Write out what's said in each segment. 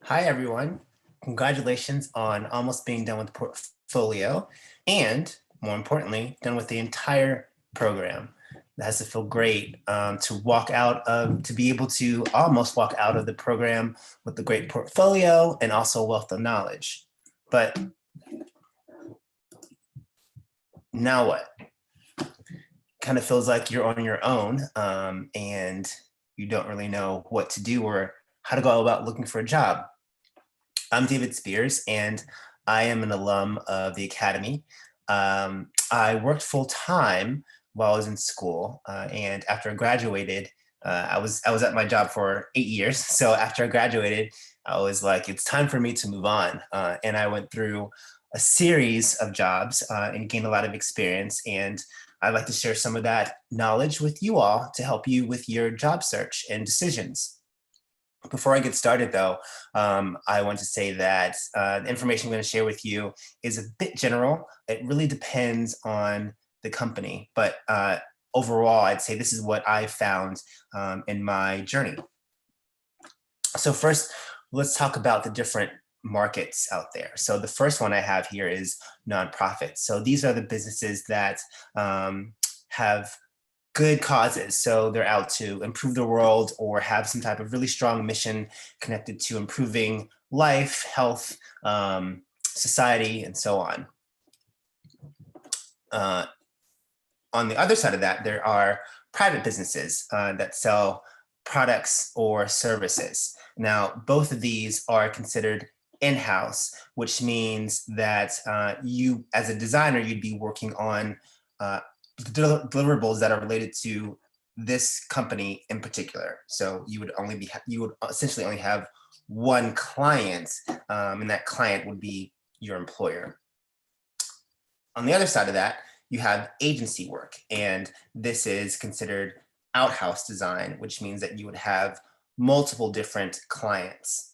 Hi, everyone. Congratulations on almost being done with the portfolio and, more importantly, done with the entire program. That has to feel great to be able to almost walk out of the program with a great portfolio and also a wealth of knowledge. But now what? Kind of feels like you're on your own and you don't really know what to do or how to go about looking for a job. I'm David Spears, and I am an alum of the Academy. I worked full time while I was in school, and after I graduated, I was at my job for 8 years. So after I graduated, I was like, it's time for me to move on, and I went through a series of jobs and gained a lot of experience. And I'd like to share some of that knowledge with you all to help you with your job search and decisions. Before I get started, though, I want to say that the information I'm going to share with you is a bit general. It really depends on the company, but overall, I'd say this is what I found in my journey. So first, let's talk about the different markets out there. So the first one I have here is nonprofits. So these are the businesses that have good causes. So they're out to improve the world or have some type of really strong mission connected to improving life, health, society, and so on. Uh, on the other side of that, there are private businesses that sell products or services. Now, both of these are considered in-house, which means that you, as a designer, you'd be working on deliverables that are related to this company in particular. So you would essentially only have one client, and that client would be your employer. On the other side of that, you have agency work, and this is considered outhouse design, which means that you would have multiple different clients.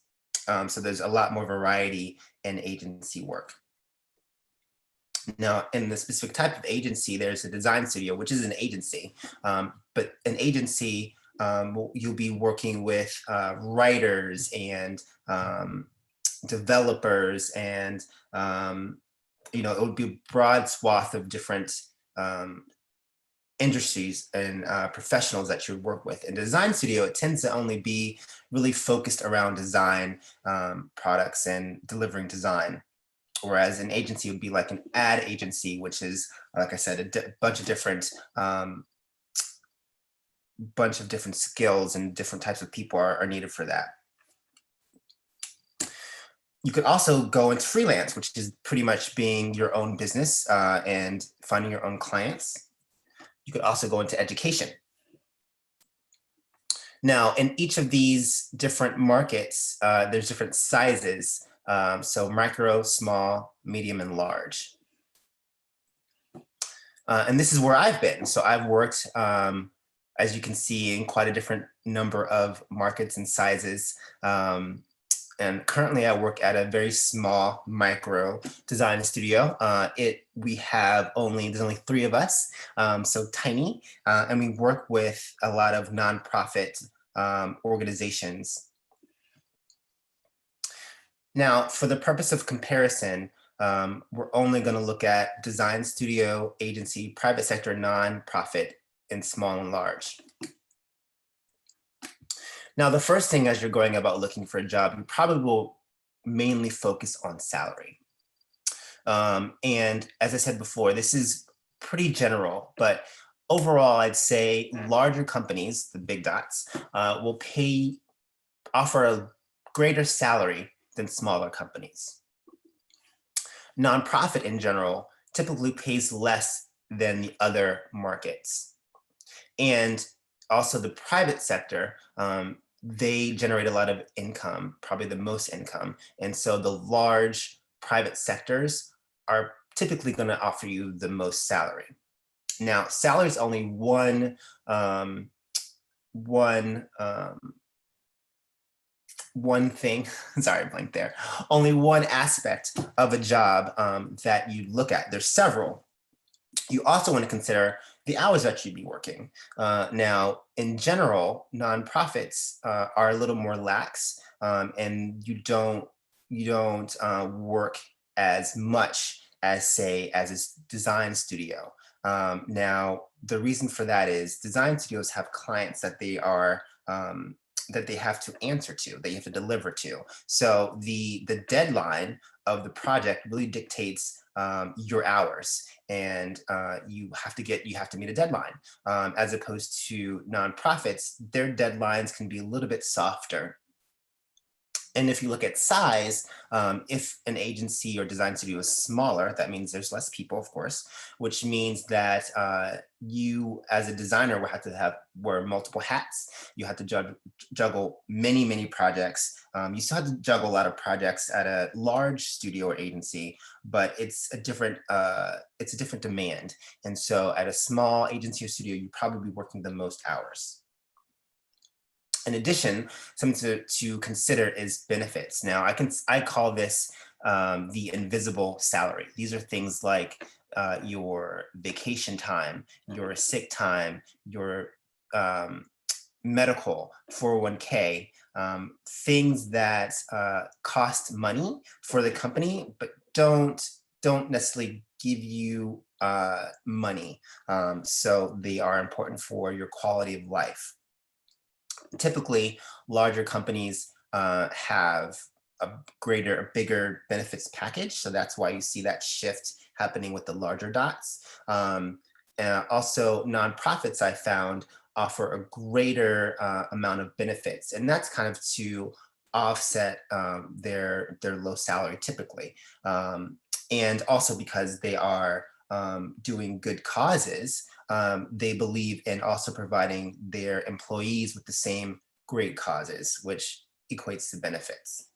So there's a lot more variety in agency work. Now, in the specific type of agency, there's a design studio, which is an agency. But an agency, you'll be working with writers and developers, and it would be a broad swath of different um, industries and professionals that you work with. In design studio, it tends to only be really focused around design products and delivering design. Whereas an agency would be like an ad agency, which is, like I said, bunch of different skills and different types of people are needed for that. You could also go into freelance, which is pretty much being your own business and finding your own clients. You could also go into education. Now, in each of these different markets, there's different sizes. So micro, small, medium, and large. And this is where I've been. So I've worked, as you can see, in quite a different number of markets and sizes. And currently I work at a very small micro design studio. There's only 3 of us, so tiny. And we work with a lot of nonprofit organizations. Now, for the purpose of comparison, we're only going to look at design studio, agency, private sector, nonprofit, and small and large. Now, the first thing as you're going about looking for a job, you probably will mainly focus on salary. And as I said before, this is pretty general, but overall, I'd say larger companies, the big dots, will offer a greater salary than smaller companies. Nonprofit in general typically pays less than the other markets. And also the private sector, they generate a lot of income, probably the most income. And so the large private sectors are typically going to offer you the most salary. Now, salary is only one thing, sorry, I blanked there, only one aspect of a job that you look at. There's several. You also want to consider the hours that you'd be working. Now, in general, nonprofits are a little more lax and you don't work as much as, say, as a design studio. Now, the reason for that is design studios have clients that that they have to answer to, that you have to deliver to. So the deadline of the project really dictates your hours, and you have to meet a deadline. As opposed to nonprofits, their deadlines can be a little bit softer. And if you look at size, if an agency or design studio is smaller, that means there's less people, of course, which means that you, as a designer, will have to wear multiple hats. You have to juggle many, many projects. You still have to juggle a lot of projects at a large studio or agency, but it's a different demand. And so, at a small agency or studio, you probably be working the most hours. In addition, something to consider is benefits. Now, I call this the invisible salary. These are things like your vacation time, your sick time, your medical, 401k, things that cost money for the company, but don't necessarily give you money. So they are important for your quality of life. Typically, larger companies have a bigger benefits package. So that's why you see that shift happening with the larger dots. And also, nonprofits I found offer a greater amount of benefits, and that's kind of to offset their low salary typically, and also because they are doing good causes. They believe in also providing their employees with the same great causes, which equates to benefits.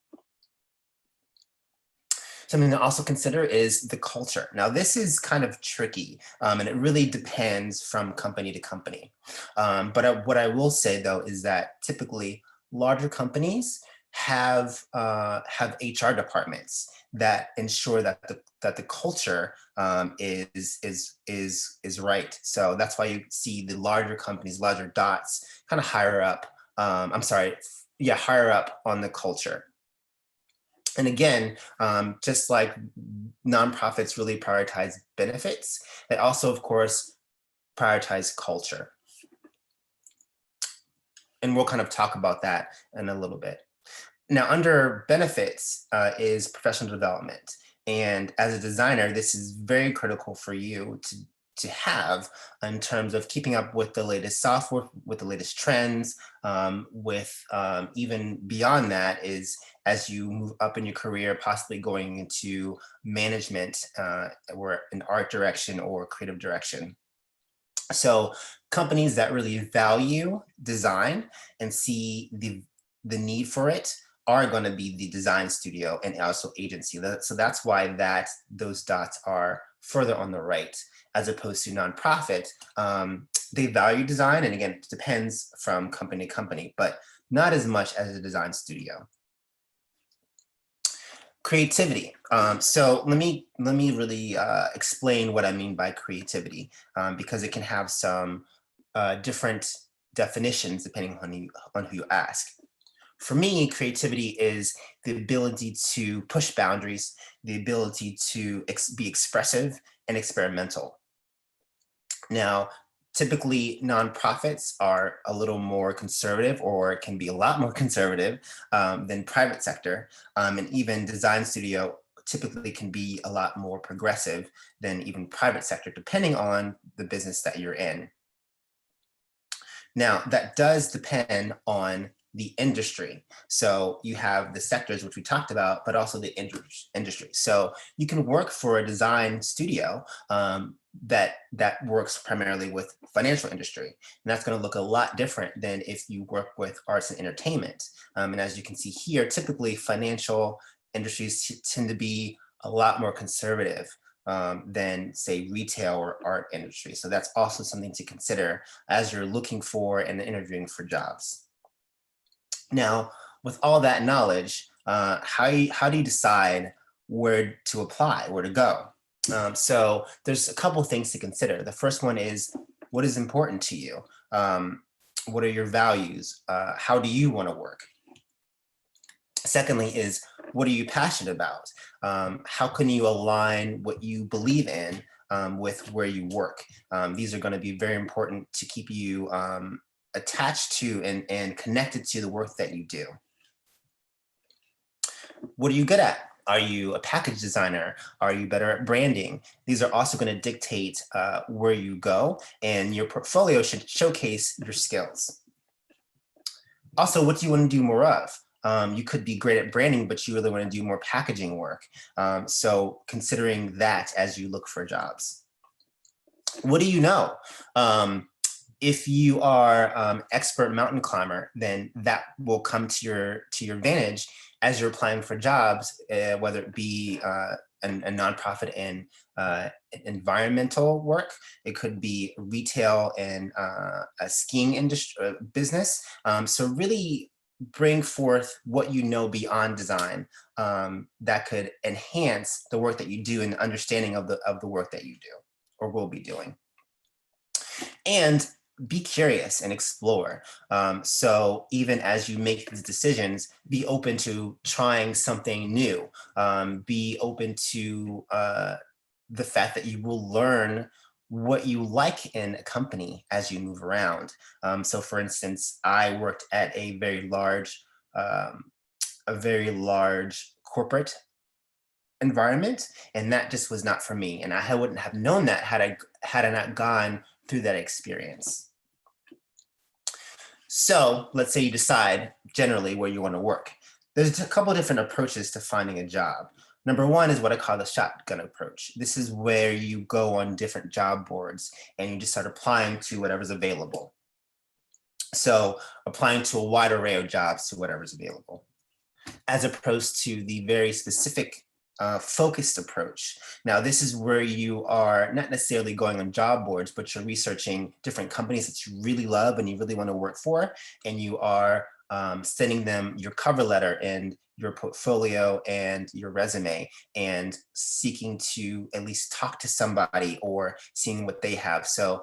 Something to also consider is the culture. Now, this is kind of tricky, and it really depends from company to company. But what I will say, though, is that typically larger companies have HR departments that ensure that the culture is right. So that's why you see the larger companies, larger dots, kind of higher up. I'm sorry, yeah, higher up on the culture. And again, just like nonprofits really prioritize benefits, they also, of course, prioritize culture. And we'll kind of talk about that in a little bit. Now, under benefits is professional development. And as a designer, this is very critical for you to have in terms of keeping up with the latest software, with the latest trends, even beyond that is as you move up in your career, possibly going into management or an art direction or creative direction. So companies that really value design and see the need for it are going to be the design studio and also agency. So that's why those dots are further on the right, as opposed to nonprofit. They value design, and again, it depends from company to company, but not as much as a design studio. Creativity. So let me really explain what I mean by creativity, because it can have some different definitions depending on who you ask. For me, creativity is the ability to push boundaries, the ability to be expressive and experimental. Now, typically nonprofits are a little more conservative, or can be a lot more conservative than private sector. And even design studio typically can be a lot more progressive than even private sector, depending on the business that you're in. Now, that does depend on the industry. So you have the sectors, which we talked about, but also the industry. So you can work for a design studio that works primarily with financial industry. And that's going to look a lot different than if you work with arts and entertainment. And as you can see here, typically financial industries tend to be a lot more conservative than, say, retail or art industry. So that's also something to consider as you're looking for and interviewing for jobs. Now, with all that knowledge, how do you decide where to apply, where to go? So there's a couple of things to consider. The first one is, what is important to you? What are your values? How do you want to work? Secondly is, what are you passionate about? How can you align what you believe in with where you work? These are going to be very important to keep you attached to and connected to the work that you do. What are you good at? Are you a package designer? Are you better at branding? These are also going to dictate where you go, and your portfolio should showcase your skills. Also, what do you want to do more of? You could be great at branding, but you really want to do more packaging work. So considering that as you look for jobs. What do you know? If you are expert mountain climber, then that will come to your advantage as you're applying for jobs, whether it be a nonprofit in environmental work. It could be retail and a skiing industry business. So really bring forth what you know beyond design that could enhance the work that you do and understanding of the work that you do or will be doing. And be curious and explore. So even as you make these decisions, be open to trying something new. Be open to the fact that you will learn what you like in a company as you move around. So for instance, I worked at a very large corporate environment, and that just was not for me. And I wouldn't have known that had I not gone through that experience. So let's say you decide generally where you want to work. There's a couple of different approaches to finding a job. Number one is what I call the shotgun approach. This is where you go on different job boards and you just start applying to whatever's available. So applying to a wide array of jobs to whatever's available, as opposed to the very specific focused approach. Now, this is where you are not necessarily going on job boards, but you're researching different companies that you really love and you really want to work for, and you are sending them your cover letter and your portfolio and your resume and seeking to at least talk to somebody or seeing what they have. So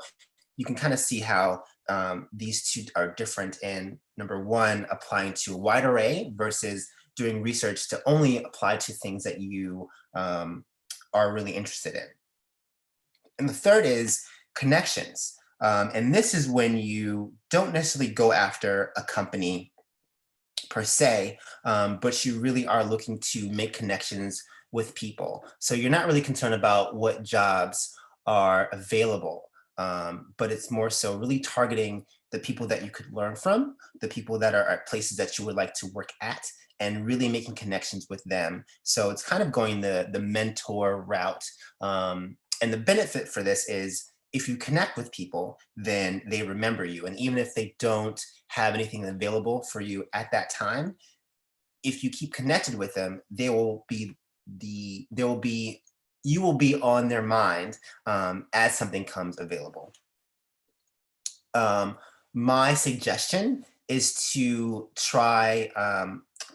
you can kind of see how these two are different in, number one, applying to a wide array versus doing research to only apply to things that you are really interested in. And the third is connections. And this is when you don't necessarily go after a company per se, but you really are looking to make connections with people. So you're not really concerned about what jobs are available, but it's more so really targeting the people that you could learn from, the people that are at places that you would like to work at, and really making connections with them. So it's kind of going the mentor route. And the benefit for this is if you connect with people, then they remember you. And even if they don't have anything available for you at that time, if you keep connected with them, you will be on their mind as something comes available. My suggestion is to try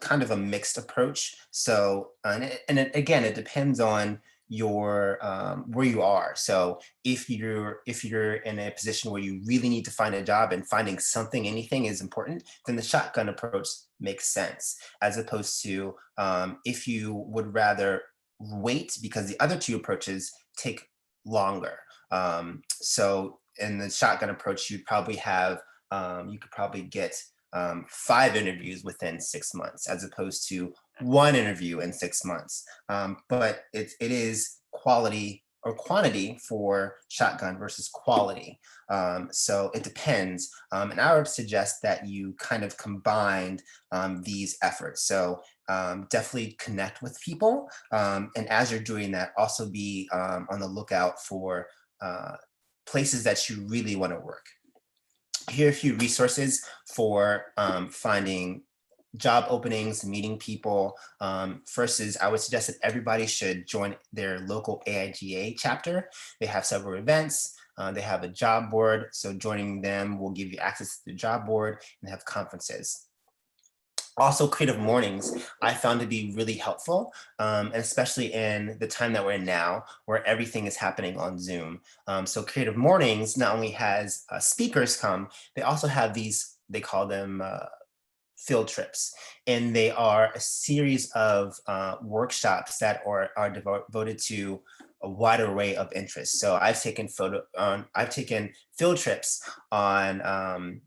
kind of a mixed approach. So, again, it depends on your where you are. So if you're in a position where you really need to find a job and finding something, anything is important, then the shotgun approach makes sense, as opposed to if you would rather wait, because the other two approaches take longer. So in the shotgun approach, you could probably get 5 interviews within 6 months, as opposed to 1 interview in 6 months. But it is quality or quantity for shotgun versus quality. So it depends. And I would suggest that you kind of combined these efforts. So definitely connect with people. And as you're doing that, also be on the lookout for places that you really want to work. Here are a few resources for finding job openings, meeting people. First is, I would suggest that everybody should join their local AIGA chapter. They have several events. They have a job board. So joining them will give you access to the job board, and have conferences. Also, Creative Mornings I found to be really helpful, and especially in the time that we're in now, where everything is happening on Zoom. So Creative Mornings not only has speakers come, they also have these, they call them field trips, and they are a series of workshops that are devoted to a wide array of interests. So I've taken field trips on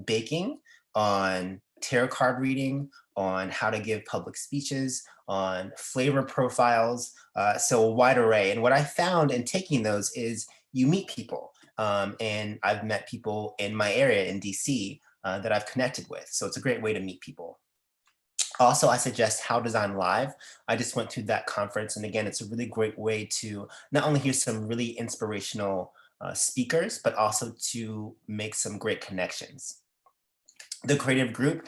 baking, on tarot card reading, on how to give public speeches, on flavor profiles, so a wide array. And what I found in taking those is you meet people. And I've met people in my area in DC that I've connected with. So it's a great way to meet people. Also, I suggest How Design Live. I just went to that conference. And again, it's a really great way to not only hear some really inspirational speakers, but also to make some great connections. The creative group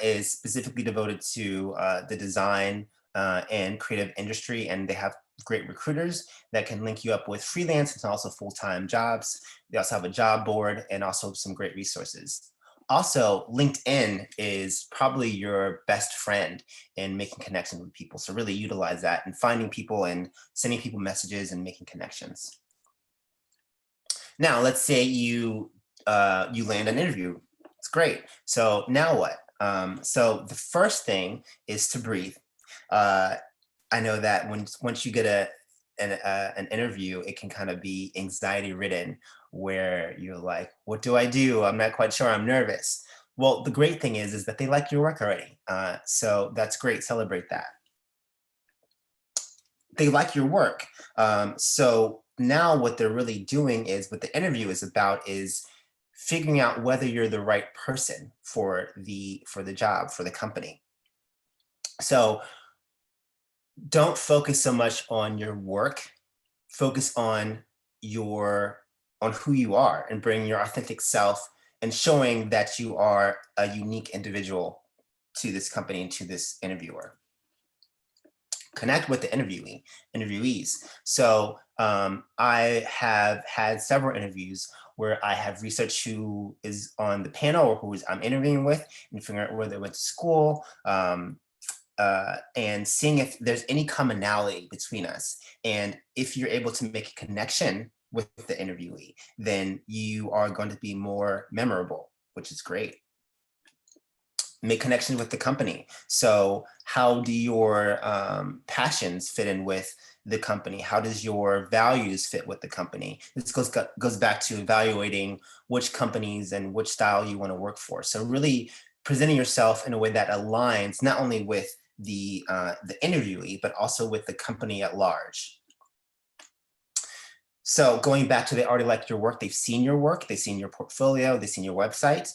is specifically devoted to the design and creative industry, and they have great recruiters that can link you up with freelance and also full-time jobs. They also have a job board and also some great resources. Also, LinkedIn is probably your best friend in making connections with people. So really utilize that and finding people and sending people messages and making connections. Now, let's say you land an interview. It's great. So now what? So the first thing is to breathe. I know that once you get an interview, it can kind of be anxiety ridden, where you're like, what do I do? I'm not quite sure. I'm nervous. Well, the great thing is that they like your work already. So that's great. Celebrate that. They like your work. So now what they're really doing is what the interview is about is figuring out whether you're the right person for the job, for the company. So don't focus so much on your work, focus on who you are and bring your authentic self and showing that you are a unique individual to this company and to this interviewer. Connect with the interviewees. So I have had several interviews where I have researched who is on the panel or who I'm interviewing with and figuring out where they went to school, and seeing if there's any commonality between us. And if you're able to make a connection with the interviewee, then you are going to be more memorable, which is great. Make connections with the company. So how do your passions fit in with the company? How does your values fit with the company? This goes back to evaluating which companies and which style you want to work for. So really presenting yourself in a way that aligns not only with the interviewee, but also with the company at large. So going back to, they already like your work, they've seen your work, they've seen your portfolio, they've seen your website.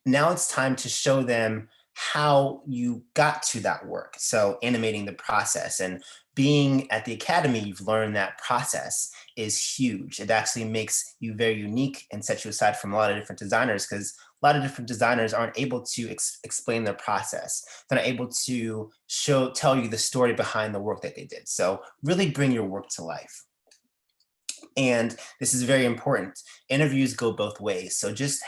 Now it's time to show them how you got to that work. So animating the process, and being at the academy, you've learned that process is huge. It actually makes you very unique and sets you aside from a lot of different designers, because a lot of different designers aren't able to explain their process. They're not able to tell you the story behind the work that they did. So really bring your work to life. And this is very important. Interviews go both ways. So just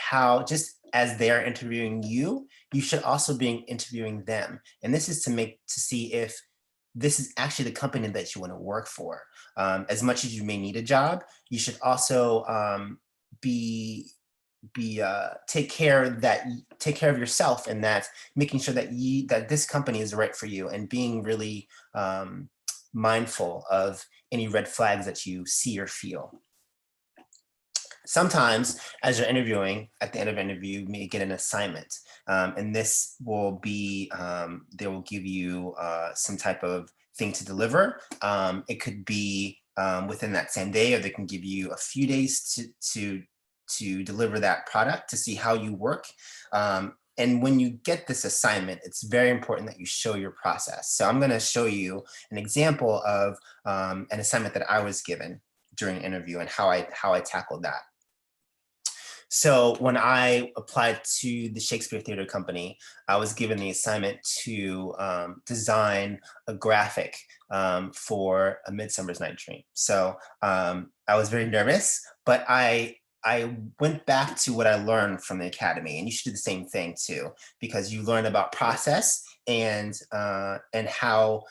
as they're interviewing you, you should also be interviewing them. And this is to see if this is actually the company that you want to work for. As much as you may need a job, you should also take care of yourself, and that making sure that this company is right for you, and being really mindful of any red flags that you see or feel. Sometimes as you're interviewing, at the end of an interview, you may get an assignment. And this will be, they will give you some type of thing to deliver. It could be within that same day, or they can give you a few days to deliver that product, to see how you work. And when you get this assignment, it's very important that you show your process. So I'm going to show you an example of an assignment that I was given during an interview and how I tackled that. So when I applied to the Shakespeare Theater Company, I was given the assignment to design a graphic for A Midsummer's Night Dream. So I was very nervous, but I went back to what I learned from the academy, and you should do the same thing too, because you learn about process and how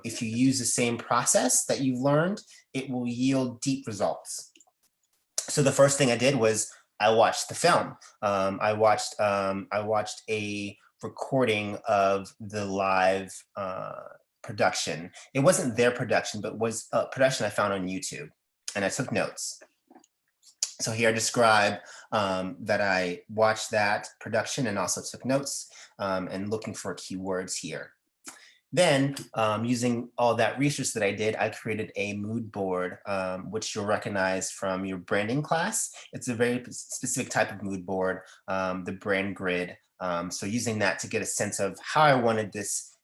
if you use the same process that you've learned, it will yield deep results. So the first thing I did was I watched the film. I watched a recording of the live production. It wasn't their production, but was a production I found on YouTube, and I took notes. So here I describe that I watched that production and also took notes and looking for keywords here. Then, using all that research that I did, I created a mood board, which you'll recognize from your branding class. It's a very specific type of mood board, the brand grid. So using that to get a sense of how I wanted this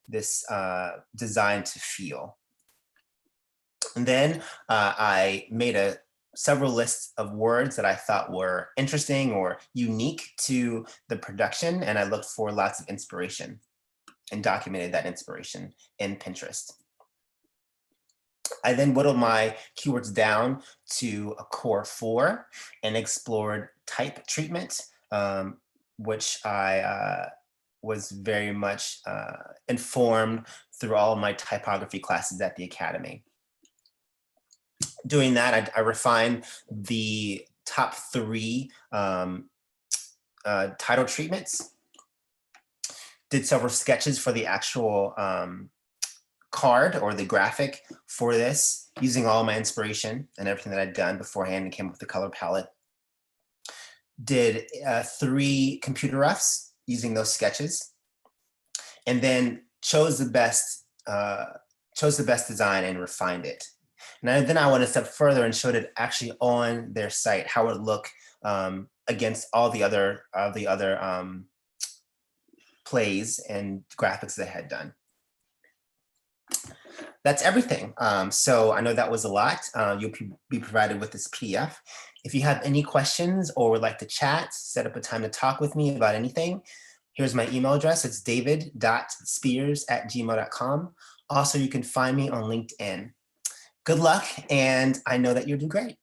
design to feel. And then I made several lists of words that I thought were interesting or unique to the production, and I looked for lots of inspiration and documented that inspiration in Pinterest. I then whittled my keywords down to a core 4 and explored type treatment, which I was very much informed through all of my typography classes at the Academy. Doing that, I refined the top 3 title treatments, did several sketches for the actual card or the graphic for this, using all my inspiration and everything that I'd done beforehand and came up with the color palette. Did 3 computer roughs using those sketches, and then chose the best design and refined it. And then I went a step further and showed it actually on their site, how it would look against all the other plays and graphics they had done. That's everything. So I know that was a lot. You'll be provided with this PDF. If you have any questions or would like to chat, set up a time to talk with me about anything, here's my email address. It's david.spears@gmail.com. Also, you can find me on LinkedIn. Good luck, and I know that you'll do great.